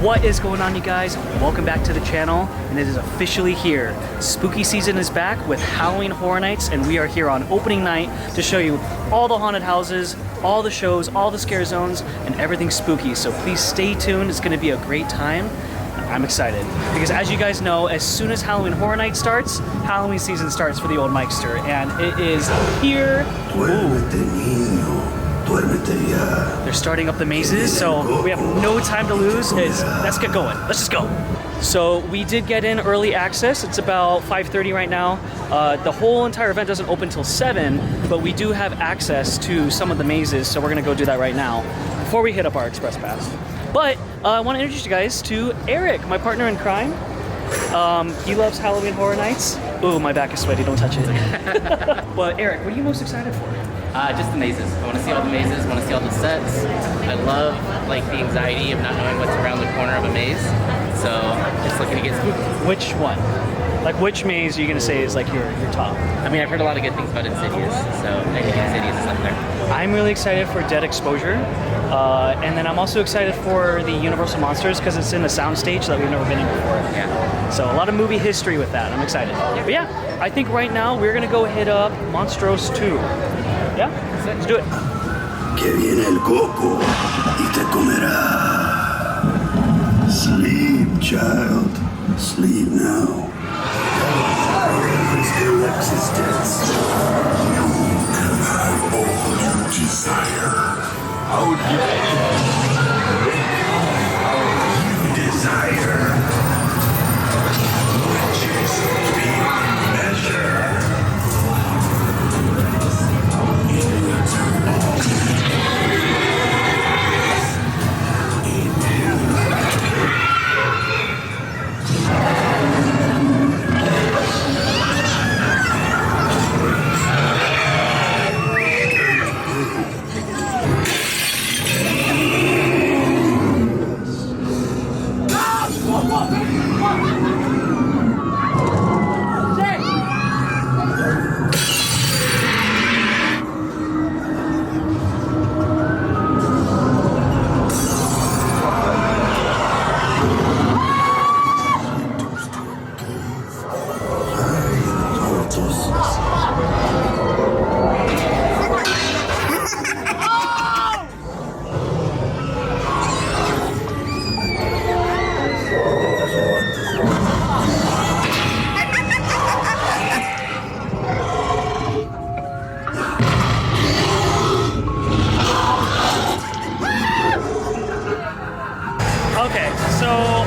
What is going on, you guys? Welcome back to the channel, and it is officially here. Spooky season is back with Halloween Horror Nights, and we are here on opening night to show you all the haunted houses, all the shows, all the scare zones, and everything spooky. So please stay tuned. It's going to be a great time. I'm excited because, as you guys know, as soon as Halloween Horror Night starts, Halloween season starts for the old Mikester, and it is here. They're starting up the mazes, so we have no time to lose. Let's get going. Let's just go. So we did get in early access. It's about 5:30 right now. The whole entire event doesn't open till 7, but we do have access to some of the mazes, so we're gonna go do that right now before we hit up our express pass. But I want to introduce you guys to Eric, my partner in crime. He loves Halloween Horror Nights. Ooh, my back is sweaty, don't touch it. But Eric, what are you most excited for? Just the mazes. I want to see all the mazes, I want to see all the sets. I love like the anxiety of not knowing what's around the corner of a maze. So it's looking to get spooky. Which one? Like which maze are you going to say is like your top? I mean, I've heard a lot of good things about Insidious, so I think Insidious is up there. I'm really excited for Dead Exposure. And then I'm also excited for the Universal Monsters because it's in a soundstage that we've never been in before. Yeah. So a lot of movie history with that. I'm excited. But yeah, I think right now we're going to go hit up Monstruos 2. Yeah? Let's do it. Que viene el coco y te comerá. Sleep, child. Sleep now. Forever is their existence. You can have all you desire. How you desire. Riches beyond measure.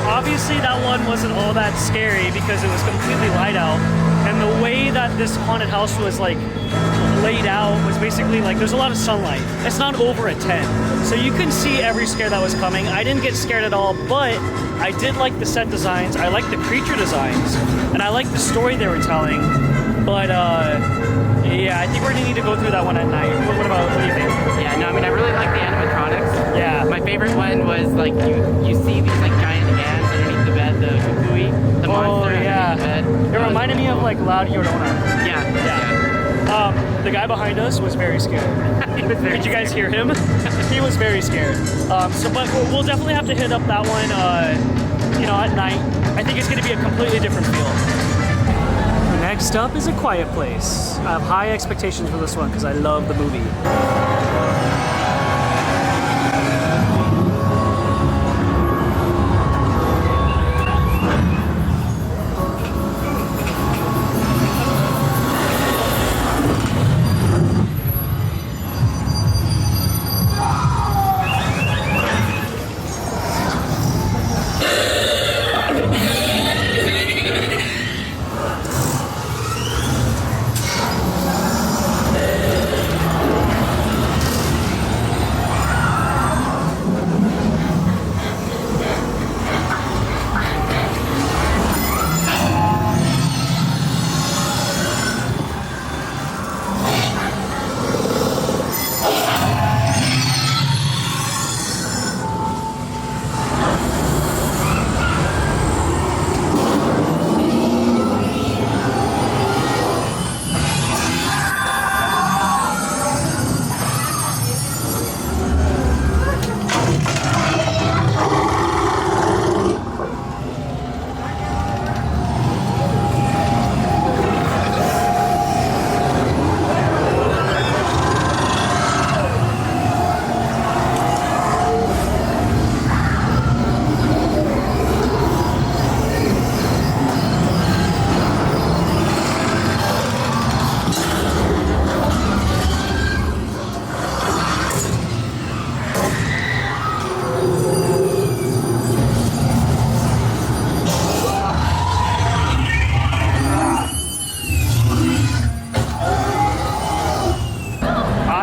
Obviously that one wasn't all that scary because it was completely light out, and the way that this haunted house was like laid out was basically like there's a lot of sunlight. It's not over a 10, so you couldn't see every scare that was coming. I didn't get scared at all, but I did like the set designs, I like the creature designs, and I like the story they were telling. But yeah, I think we're gonna need to go through that one at night. What do you think? Yeah, no, I mean, I really like the animatronics. Yeah. My favorite one was like you see these like giant hands underneath the bed, the kukui, the monster underneath the bed. It reminded me of like Loud Llorona. Yeah. The guy behind us was very scared. Did you guys hear him? He was very scared. But we'll definitely have to hit up that one, at night. I think it's going to be a completely different feel. Next up is A Quiet Place. I have high expectations for this one because I love the movie.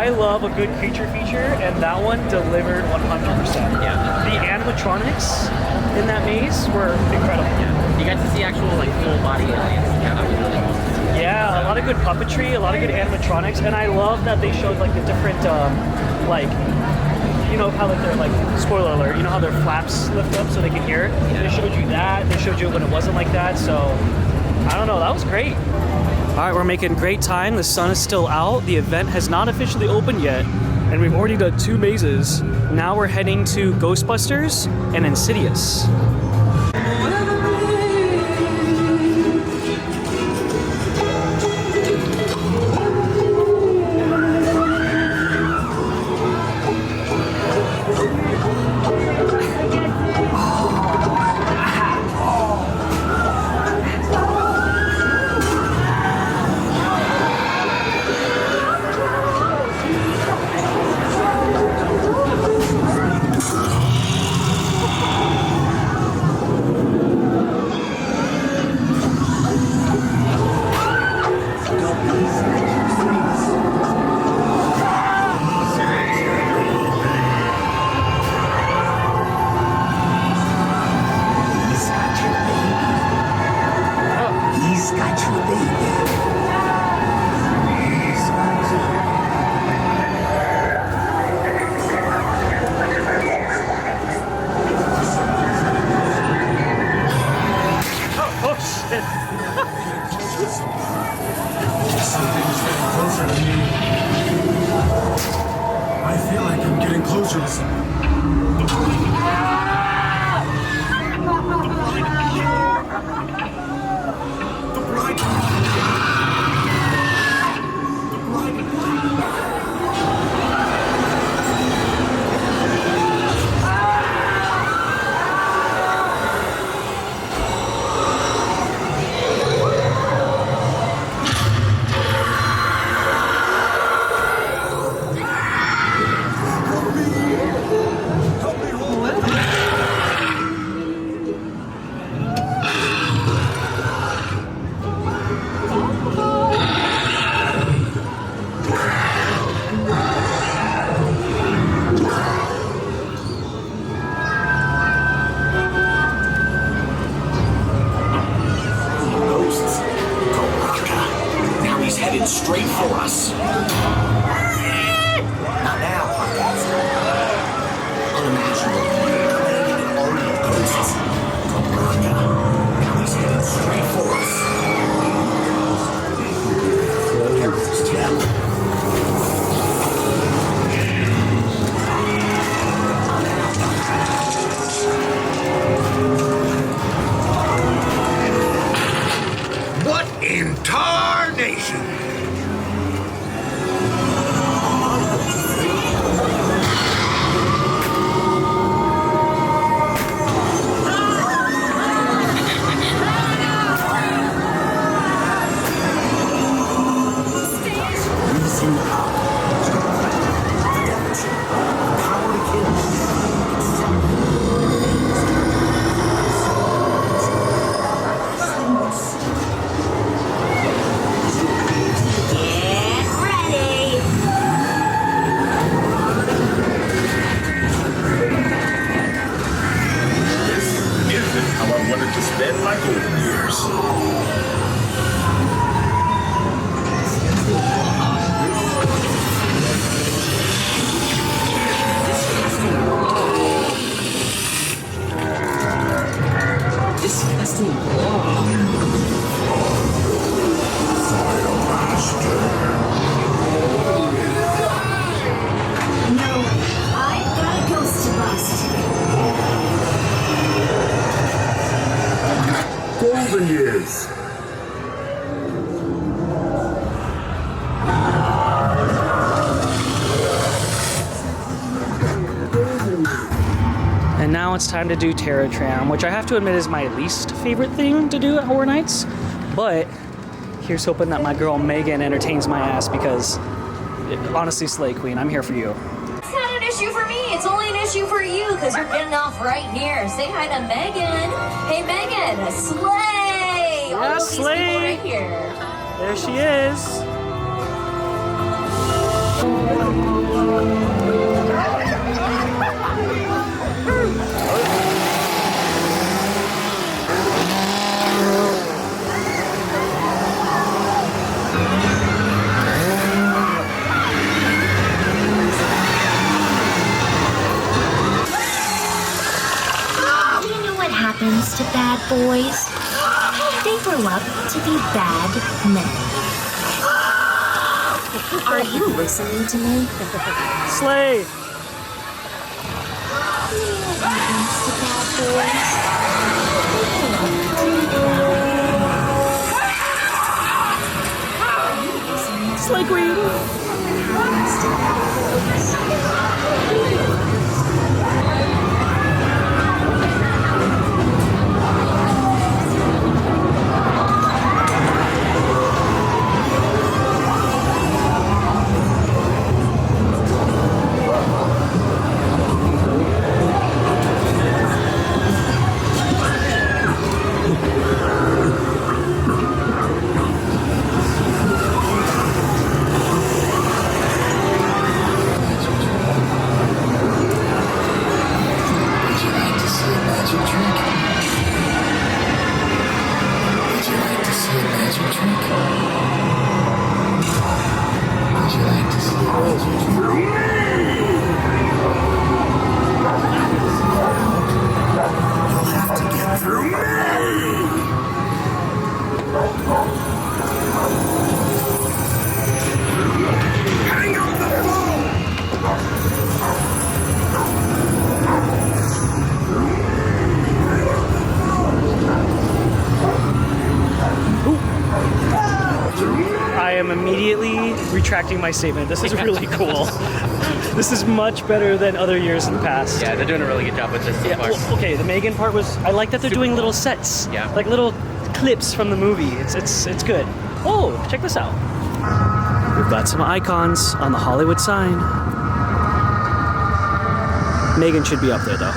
I love a good creature feature, and that one delivered 100%. Yeah. The animatronics in that maze were incredible. Yeah. You got to see actual like full body aliens. Yeah, that was really cool. Yeah, a lot of good puppetry, a lot of good animatronics, and I love that they showed like the different, like, you know how like they're like, spoiler alert, you know how their flaps lift up so they can hear? Yeah. They showed you that, they showed you when it wasn't like that, so I don't know, that was great. All right, we're making great time. The sun is still out. The event has not officially opened yet, and we've already done 2 mazes. Now we're heading to Ghostbusters and Insidious. I feel like I'm getting closer to something. Straight for us. Not now, podcast. Unimaginable. All the ghosts. Baraka. Now he's headed straight for us. Tell. What in tarnation? And now it's time to do Tram, which I have to admit is my least favorite thing to do at Horror Nights. But here's hoping that my girl Megan entertains my ass because, honestly, Slay Queen, I'm here for you. It's not an issue for me. It's only an issue for you because you're getting off right here. Say hi to Megan. Hey, Megan. Slay. Yeah, All of these slay. people right here. There she is. boys. They grew up to be bad men. Are you listening to me? Slay! Slay Queen! I am immediately retracting my statement. This is really cool. This is much better than other years in the past. Yeah, they're doing a really good job with this so far. Well, okay, the Megan part was, I like that they're doing little sets. Yeah. Like little clips from the movie. It's good. Oh, check this out. We've got some icons on the Hollywood sign. Megan should be up there though.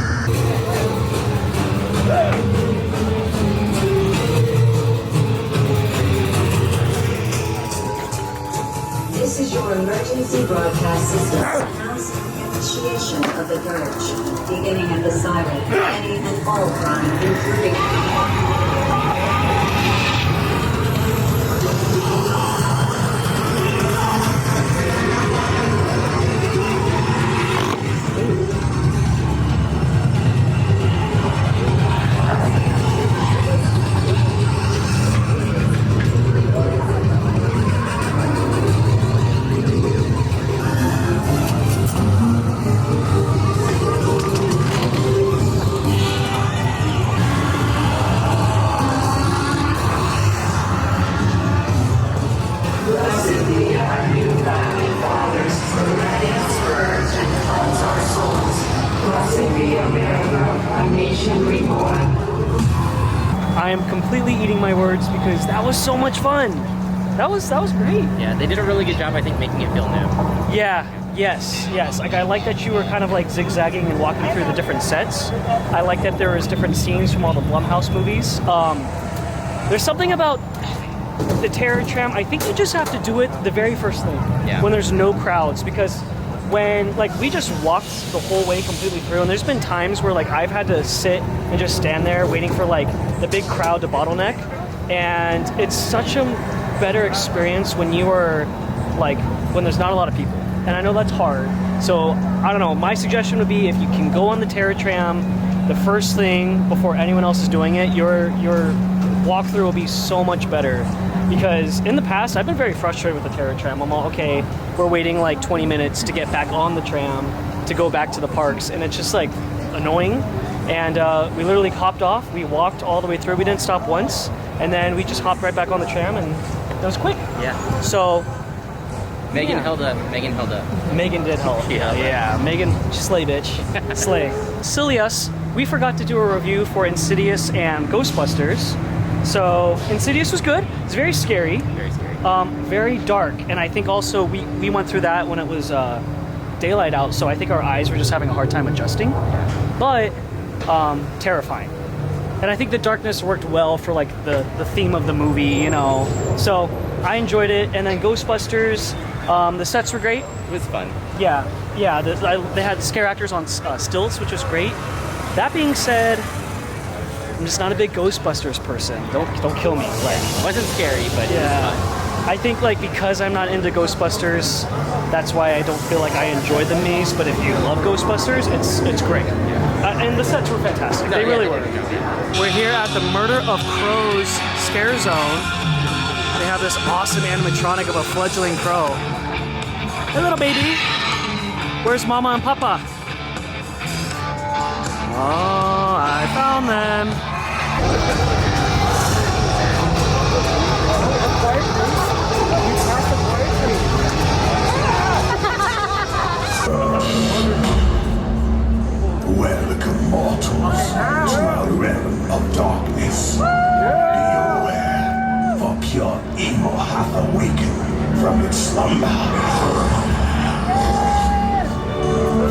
This is your emergency broadcast system. Announcing initiation of the purge, beginning at the siren, any and all crime, including... I am completely eating my words because that was so much fun. That was great. Yeah, they did a really good job, I think, making it feel new. Yeah, yes. Like I like that you were kind of like zigzagging and walking through the different sets. I like that there was different scenes from all the Blumhouse movies. There's something about the Terror Tram. I think you just have to do it the very first thing when there's no crowds, because when like we just walked the whole way completely through, and there's been times where like I've had to sit and just stand there waiting for like the big crowd to bottleneck, and it's such a better experience when you are like when there's not a lot of people, and I know that's hard. So I don't know, my suggestion would be if you can go on the Terror Tram the first thing before anyone else is doing it, your walkthrough will be so much better. Because in the past, I've been very frustrated with the Terror Tram. I'm all, okay, we're waiting like 20 minutes to get back on the tram to go back to the parks, and it's just like annoying. And we literally hopped off, we walked all the way through, we didn't stop once, and then we just hopped right back on the tram, and that was quick. Yeah. So Megan held up. Megan did help. Yeah, Megan, slay bitch. Slay. Silly us, we forgot to do a review for Insidious and Ghostbusters. So Insidious was good. It's very scary. Very scary. Very dark, and I think also we went through that when it was daylight out, so I think our eyes were just having a hard time adjusting. But terrifying. And I think the darkness worked well for like the theme of the movie, you know. So I enjoyed it. And then Ghostbusters, the sets were great. It was fun. Yeah. They had scare actors on stilts, which was great. That being said, I'm just not a big Ghostbusters person. Don't kill me. Like, It wasn't scary, but it was fun. I think like because I'm not into Ghostbusters, that's why I don't feel like I enjoy the maze. But if you love Ghostbusters, it's great. And the sets were fantastic. They really were. We're here at the Murder of Crows Scare Zone. They have this awesome animatronic of a fledgling crow. Hey, little baby. Where's Mama and Papa? Oh, I found them. Welcome, mortals, to our realm of darkness. Be aware, for pure evil hath awakened from its slumber.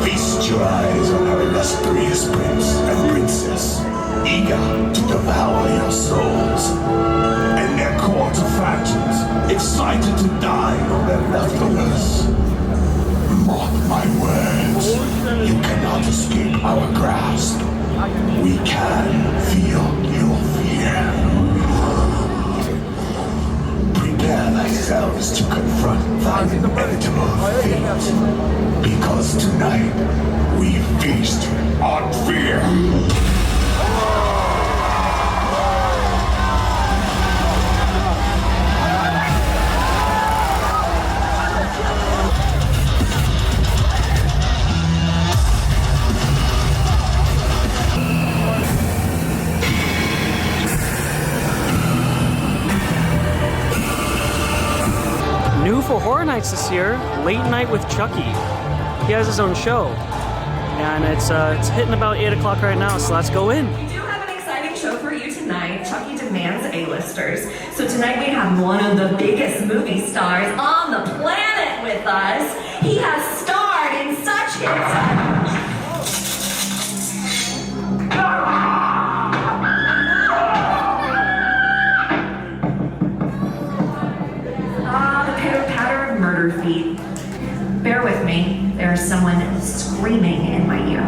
Feast your eyes on our illustrious prince and princess, eager to devour your souls, and their court of phantoms, excited to dine on their leftovers. Mark my words, you cannot escape our grasp. We can feel your fear. Prepare thyselves to confront thine inevitable fate, because tonight we feast on fear. New for Horror Nights this year, Late Night with Chucky. He has his own show, and it's hitting about 8 o'clock right now, so let's go in. We do have an exciting show for you tonight. Chucky demands A-listers. So tonight we have one of the biggest movie stars on the planet with us. He has starred in such hits. The pitter-patter of murder feet. Bear with me. There is someone screaming in my ear.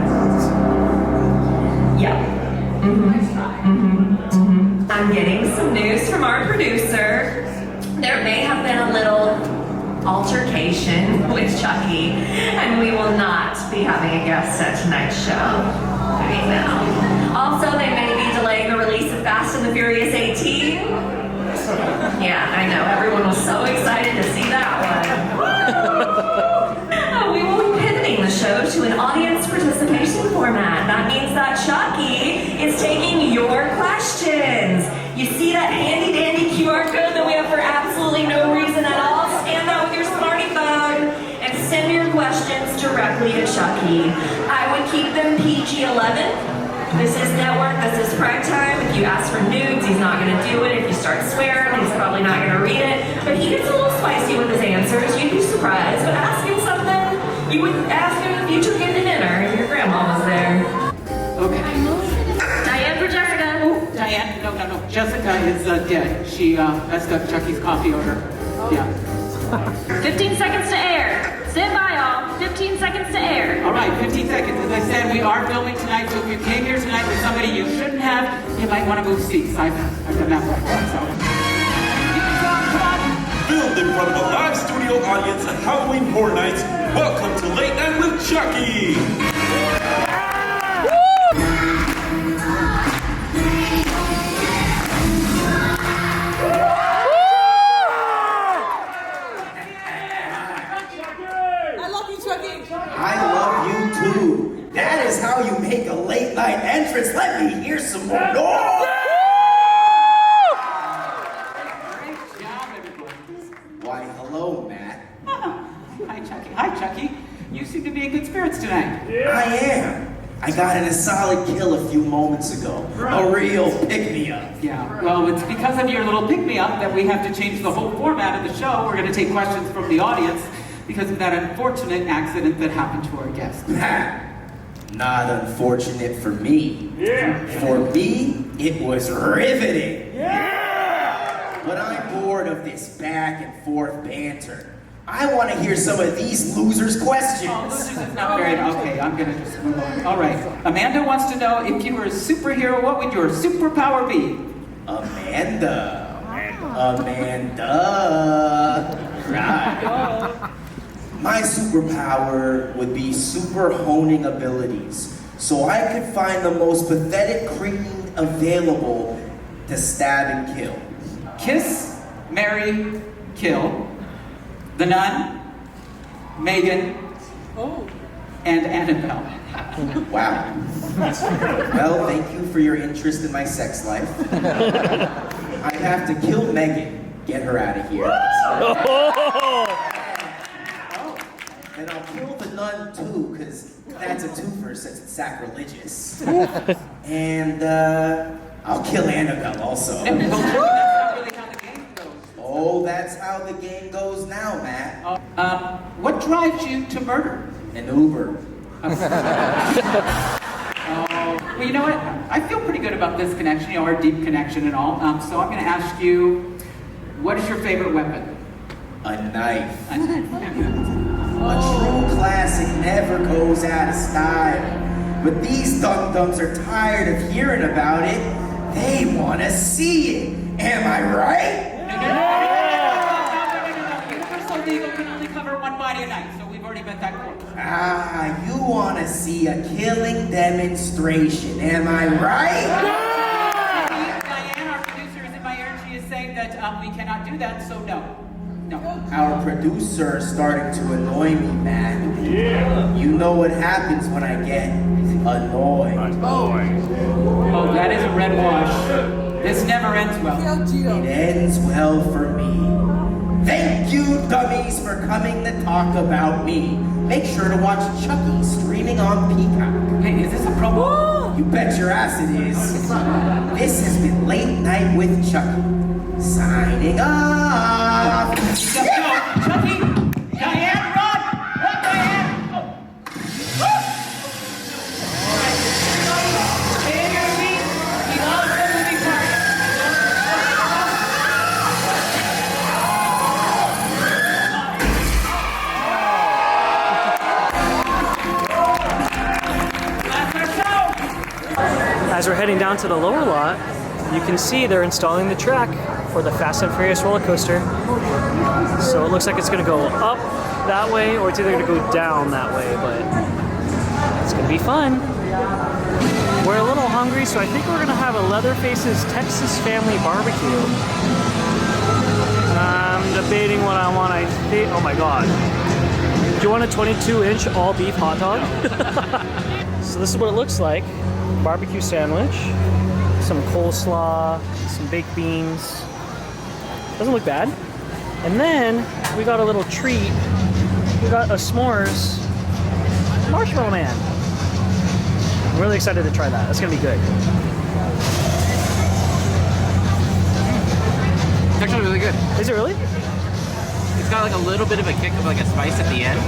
Yeah. I'm getting some news from our producer. There may have been a little altercation with Chucky, and we will not be having a guest at tonight's show. Right now. Also, they may be delaying the release of Fast and the Furious 18. Yeah, I know. Everyone was so excited to see that one. We will be pivoting the show to an audience participation format. That means that Chucky is taking your questions. You see that handy dandy QR code that we have for absolutely no reason at all? Scan that with your smarty phone and send your questions directly to Chucky. I would keep them PG-11. This is network, this is prime time. If you ask for nudes, he's not gonna do it. If you start swearing, he's probably not gonna read it. But he gets a little spicy with his answers. You'd be surprised. But ask him something you would ask him if you took him to dinner and your grandma was there. Okay. Diane for Jessica. Oh, Diane, no. Jessica is dead. She messed up Chucky's coffee order. Yeah. 15 seconds to air. Stand by, all. 15 seconds to air. All right, 15 seconds. As I said, we are filming tonight, so if you came here tonight with somebody you shouldn't have, you might want to move seats. I've done that before, so. Filmed in front of a live studio audience at Halloween Horror Nights, welcome to Late Night with Chucky! I love you too. That is how you make a late night entrance. Let me hear some more noise. Great job, everybody. Why, hello, Matt. Hi, Chucky. Hi, Chucky. You seem to be in good spirits tonight. I am. I got in a solid kill a few moments ago. A real pick-me-up. Yeah, well, it's because of your little pick-me-up that we have to change the whole format of the show. We're going to take questions from the audience because of that unfortunate accident that happened to our guest. Not unfortunate for me. Yeah. For me, it was riveting. Yeah. But I'm bored of this back and forth banter. I want to hear some of these losers' questions. Oh, losers is not very... Okay, I'm going to just move on. All right. Amanda wants to know, if you were a superhero, what would your superpower be? Amanda. Amanda. Right. My superpower would be super honing abilities, so I could find the most pathetic cretin available to stab and kill. Kiss, marry, kill. The Nun, Megan, and Annabelle. Wow. Well, thank you for your interest in my sex life. I have to kill Megan, get her out of here. And I'll kill the Nun too, because that's a twofer since it's sacrilegious. And I'll kill Annabelle also. Oh, that's how the game goes now, Matt. What drives you to murder? An Uber. Well, you know what? I feel pretty good about this connection, our deep connection and all. So I'm going to ask you, what is your favorite weapon? A knife. A true classic never goes out of style. But these dum-dums are tired of hearing about it. They want to see it. Am I right? No. Universal legal can only cover one body a night, so we've already met that court. Ah, you want to see a killing demonstration. Am I right? Diane, our producer, is in my ear. She is saying that we cannot do that, so no. Our producer is starting to annoy me, man. Yeah. You know what happens when I get annoyed. Oh, that is a red wash. This never ends well. It ends well for me. Thank you, dummies, for coming to talk about me. Make sure to watch Chucky streaming on Peacock. Hey, is this a promo? You bet your ass it is. This has been Late Night with Chucky. Signing off. Chucky! Diane, run! Run, Diane! Stay in your seat. We love the moving target. That's our show! As we're heading down to the lower lot, you can see they're installing the track for the Fast and Furious roller coaster. So it looks like it's gonna go up that way, or it's either gonna go down that way, but it's gonna be fun. We're a little hungry, so I think we're gonna have a Leatherface's Texas Family Barbecue. I'm debating what I want. Oh my god. Do you want a 22-inch all-beef hot dog? So this is what it looks like. Barbecue sandwich, some coleslaw, some baked beans. Doesn't look bad. And then we got a little treat. We got a s'mores marshmallow man. I'm really excited to try that. That's gonna be good. It's actually really good. Is it really? It's got like a little bit of a kick of like a spice at the end,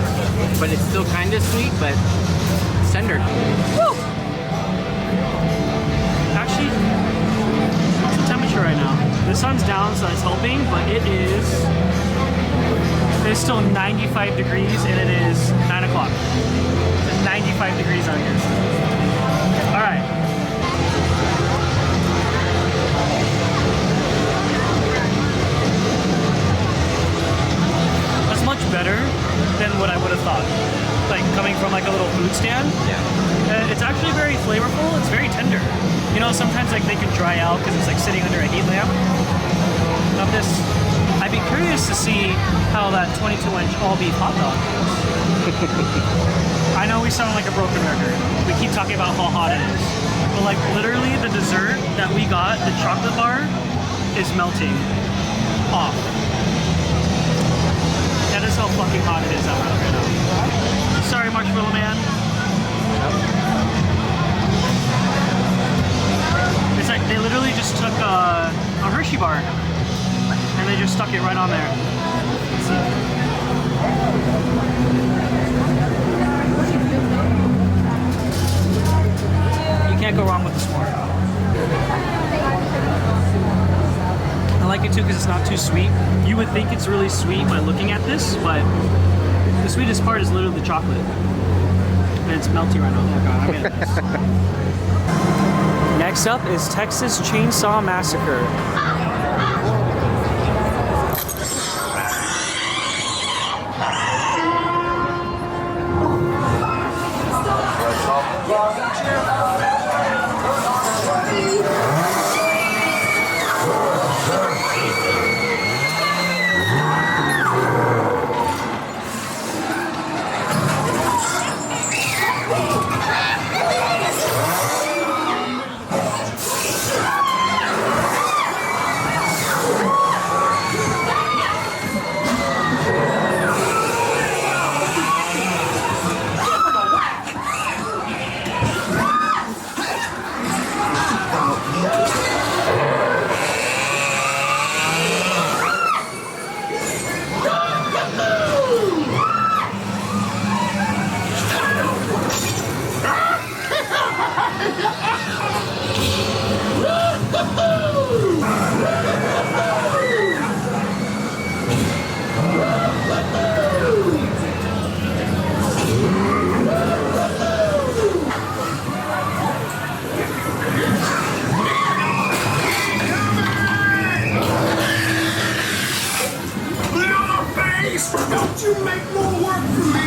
but it's still kind of sweet, but it's tender. Woo! Actually, what's the temperature right now? The sun's down, so it's helping, but it's still 95 degrees, and it is 9 o'clock. It's 95 degrees out here. All right. That's much better than what I would have thought. Like coming from like a little food stand. Yeah. It's actually very flavorful. It's very tender. You know, sometimes like they can dry out because it's like sitting under a heat lamp. Of this, I'd be curious to see how that 22-inch all-beef hot dog is. I know we sound like a broken record. We keep talking about how hot it is. But like literally the dessert that we got, the chocolate bar, is melting off. That is how fucking hot it is out right now. Sorry, Marshmallow Man. It's like they literally just took a Hershey bar and they just stuck it right on there. Let's see. You can't go wrong with the s'more. I like it too because it's not too sweet. You would think it's really sweet by looking at this, but the sweetest part is literally the chocolate. And it's melty right now. Oh god, I'm getting this. Next up is Texas Chainsaw Massacre. Don't you make more work for me!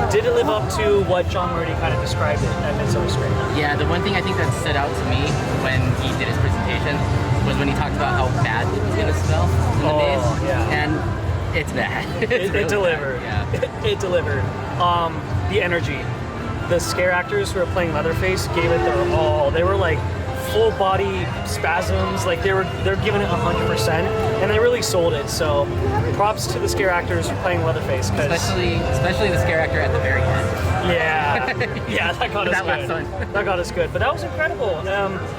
Did it live up to what John Murdy kind of described it at Midsummer Screen? Yeah, the one thing I think that stood out to me when he did his presentation was when he talked about how bad it was going to smell in the maze. Yeah. And it's bad. It delivered. Yeah. It delivered. The energy. The scare actors who were playing Leatherface gave it their all. They were like full body spasms, like they're giving it 100%, and they really sold it. So props to the scare actors playing Leatherface, especially the scare actor at the very end. Yeah, that got us that good. last one. That got us good, but that was incredible.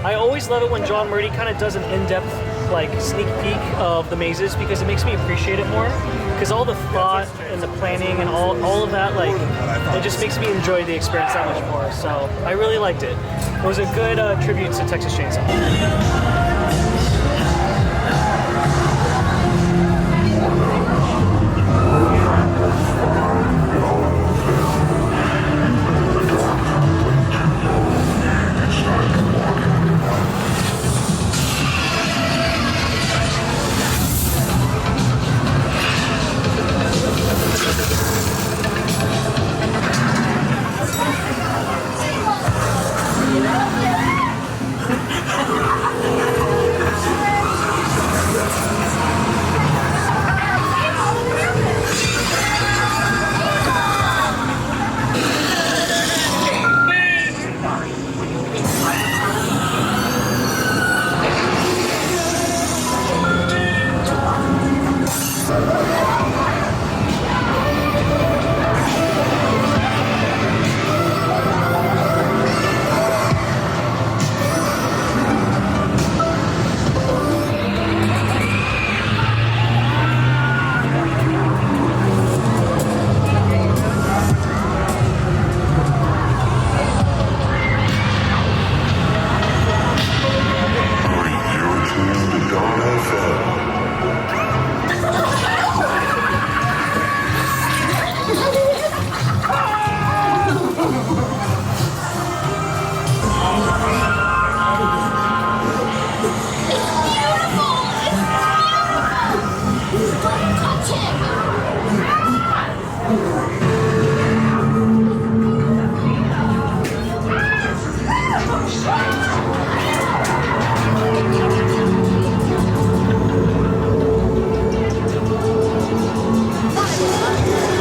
I always love it when John Murdy kind of does an in-depth like sneak peek of the mazes, because it makes me appreciate it more. Because all the thought and the planning and all of that, like, it just makes me enjoy the experience that much more. So I really liked it. It was a good tribute to Texas Chainsaw.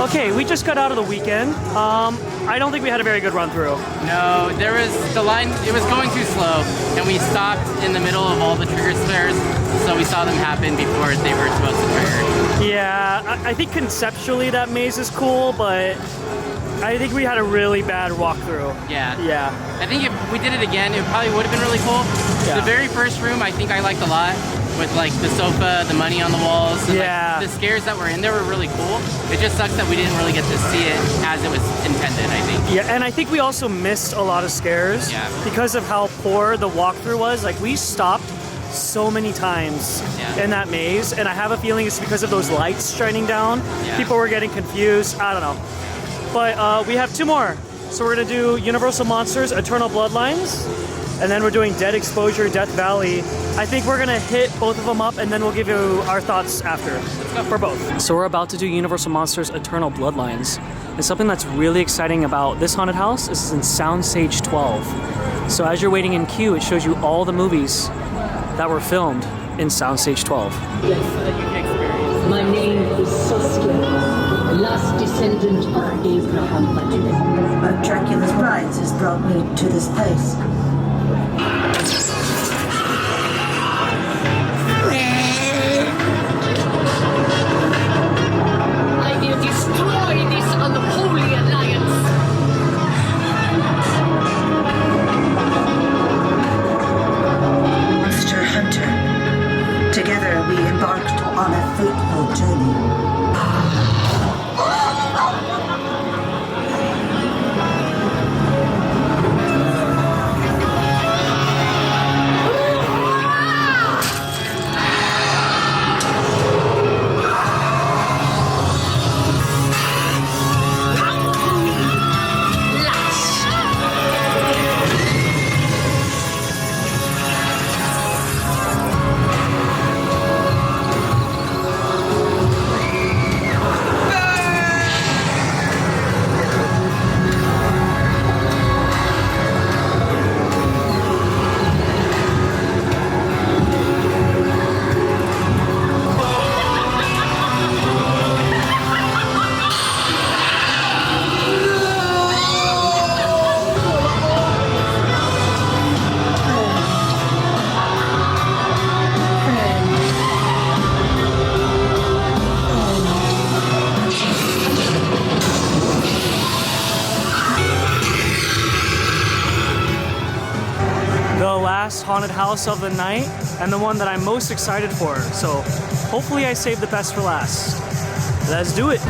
Okay, we just got out of the weekend. I don't think we had a very good run through. No, the line, it was going too slow, and we stopped in the middle of all the trigger squares, so we saw them happen before they were supposed to trigger. Yeah, I think conceptually that maze is cool, but I think we had a really bad walkthrough. Yeah. Yeah. I think if we did it again, it probably would have been really cool. Yeah. The very first room, I think I liked a lot, with like the sofa, the money on the walls. And, Yeah. like, the scares that were in there were really cool. It just sucks that we didn't really get to see it as it was intended, I think. Yeah, and I think we also missed a lot of scares because of how poor the walkthrough was. Like, we stopped so many times in that maze, and I have a feeling it's because of those lights shining down. Yeah. People were getting confused. I don't know. But we have 2 more. So we're going to do Universal Monsters Eternal Bloodlines, and then we're doing Dead Exposure Death Valley. I think we're going to hit both of them up, and then we'll give you our thoughts after for both. So we're about to do Universal Monsters Eternal Bloodlines. And something that's really exciting about this haunted house is it's in Soundstage 12. So as you're waiting in queue, it shows you all the movies that were filmed in Soundstage 12. Yes. My name is Saskia, last descendant of Abraham Butler. Dracula's brides has brought me to this place. I will destroy this unholy alliance. Monster Hunter. Together we embarked on a fateful journey. haunted house of the night and the one that I'm most excited for. So hopefully I save the best for last. Let's do it.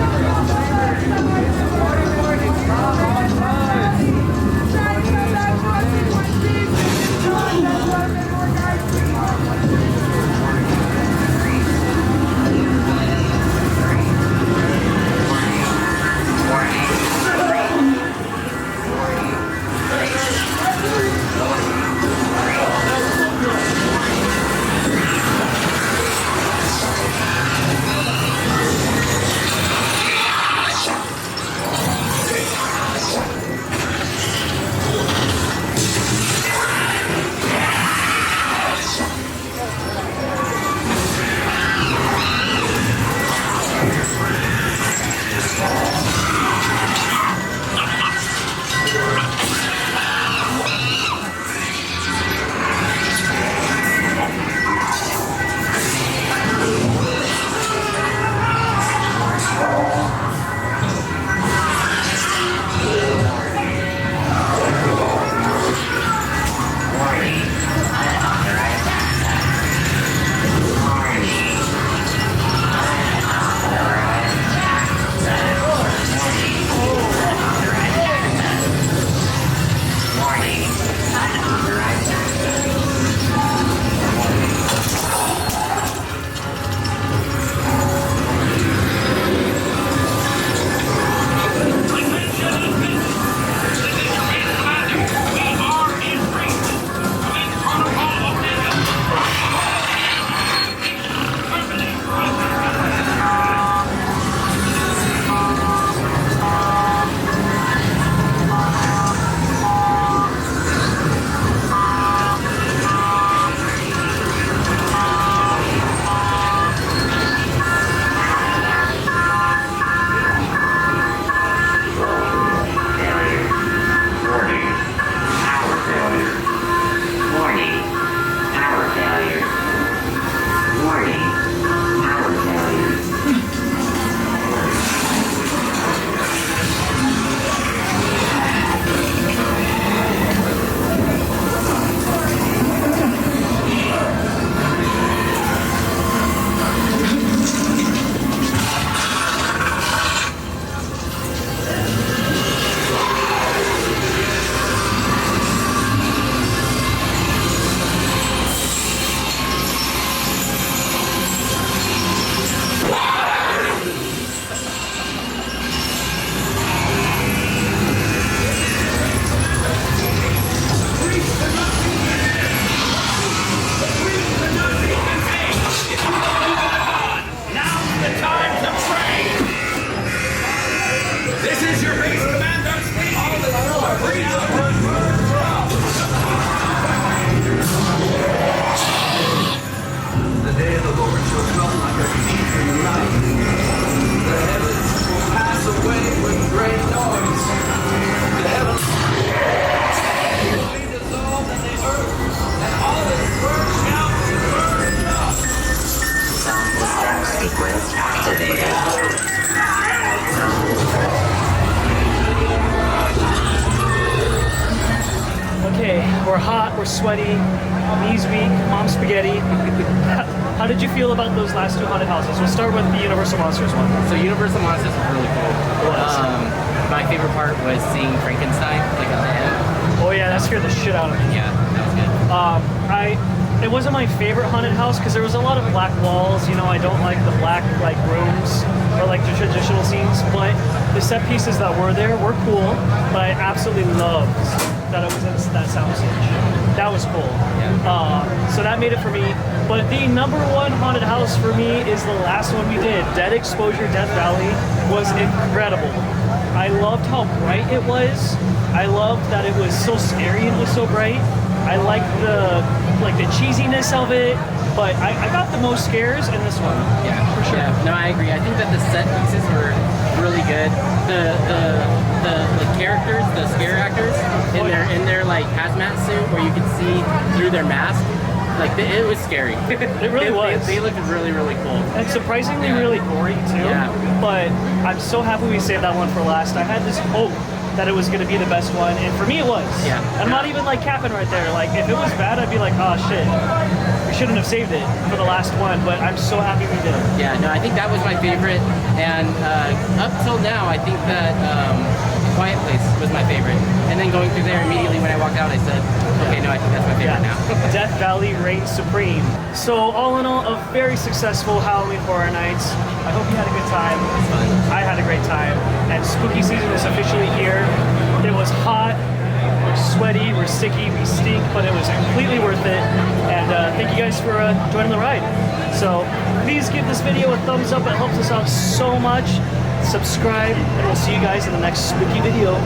We're hot, we're sweaty, knees weak, mom's spaghetti. How did you feel about those last 2 haunted houses? We'll start with the Universal Monsters one. So Universal Monsters was really cool. My favorite part was seeing Frankenstein, like at the end. Oh yeah, that scared the shit out of me. Yeah, that was good. It wasn't my favorite haunted house because there was a lot of black walls. You know, I don't like the black like rooms or like the traditional scenes. But the set pieces that were there were cool. But I absolutely loved that it was in that soundstage. That was cool. Yeah. So that made it for me. But the number 1 haunted house for me is the last one we did. Dead Exposure, Death Valley was incredible. I loved how bright it was. I loved that it was so scary and it was so bright. I liked the cheesiness of it, but I got the most scares in this one. Yeah, for sure. Yeah. No, I agree. I think that the set pieces were really good. The characters, the scare actors in their like hazmat suit where you could see through their mask. Like it was scary. It really was. They looked really, really cool. And surprisingly really gory too. Yeah. But I'm so happy we saved that one for last. I had this hope that it was going to be the best one, and for me it was. Yeah. I'm not even like capping right there. Like if it was bad, I'd be like, oh shit, we shouldn't have saved it for the last one. But I'm so happy we did. Yeah. No, I think that was my favorite, and up till now, I think that Quiet Place was my favorite. And then going through there immediately when I walked out, I said, okay, no, I think that's my favorite now. Death Valley reigns supreme. So all in all, a very successful Halloween Horror Nights. I hope you had a good time. It was fun. I had a great time. And spooky season is officially here. It was hot, we're sweaty, we're sticky, we stink, but it was completely worth it. And thank you guys for joining the ride. So please give this video a thumbs up. It helps us out so much. Subscribe, and we'll see you guys in the next spooky video.